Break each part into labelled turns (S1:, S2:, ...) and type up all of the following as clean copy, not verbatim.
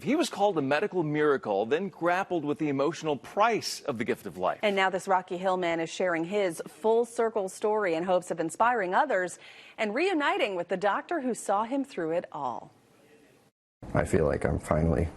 S1: He was called a medical miracle, then grappled with the emotional price of the gift of life.
S2: And now this Rocky Hill man is sharing his full circle story in hopes of inspiring others and reuniting with the doctor who saw him through it all.
S3: I feel like I'm finally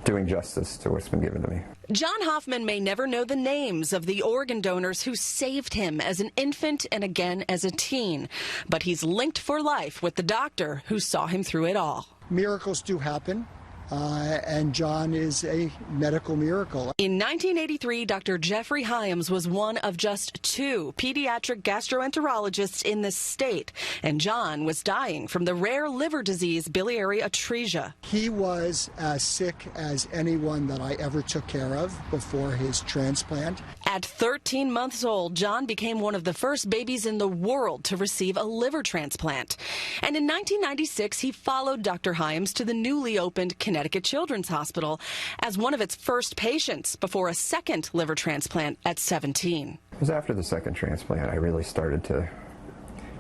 S3: doing justice to what's been given to me.
S4: John Hoffman may never know the names of the organ donors who saved him as an infant and again as a teen, but he's linked for life with the doctor who saw him through it all.
S5: Miracles do happen. And John is a medical miracle.
S4: In 1983, Dr. Jeffrey Hyams was one of just 2 pediatric gastroenterologists in the state, and John was dying from the rare liver disease biliary atresia.
S5: He was as sick as anyone that I ever took care of before his transplant.
S4: At 13 months old, John became one of the first babies in the world to receive a liver transplant. And in 1996, he followed Dr. Hyams to the newly opened Connecticut Children's Hospital as one of its first patients before a second liver transplant at 17.
S3: It was after the second transplant I really started to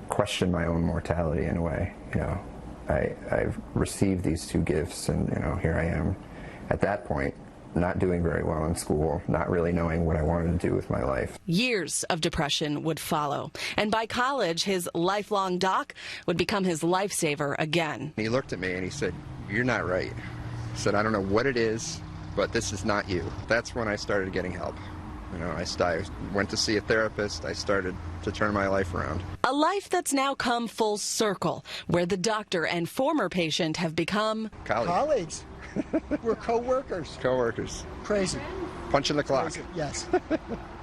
S3: question my own mortality in a way. I've received these 2 gifts, and here I am at that point, not doing very well in school, not really knowing what I wanted to do with my life.
S4: Years of depression would follow, and by college, his lifelong doc would become his lifesaver again.
S3: He looked at me and he said, "You're not right." He said, "I don't know what it is, but this is not you." That's when I started getting help. I went to see a therapist. I started to turn my life around.
S4: A life that's now come full circle, where the doctor and former patient have become
S5: colleagues. We're co-workers.
S3: Co-workers.
S5: Crazy.
S3: Punching the clock.
S5: Crazy. Yes.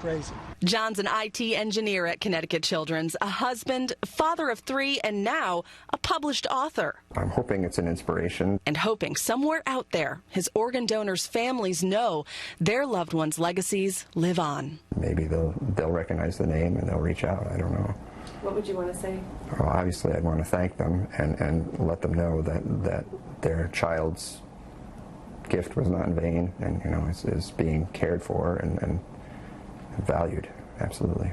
S5: Crazy.
S4: John's an IT engineer at Connecticut Children's, a husband, father of 3, and now a published author.
S3: I'm hoping it's an inspiration.
S4: And hoping somewhere out there, his organ donors' families know their loved ones' legacies live on.
S3: Maybe they'll recognize the name and they'll reach out. I don't know.
S2: What would you want to say?
S3: Well, obviously, I'd want to thank them and let them know that their child's gift was not in vain, and is being cared for and valued. Absolutely.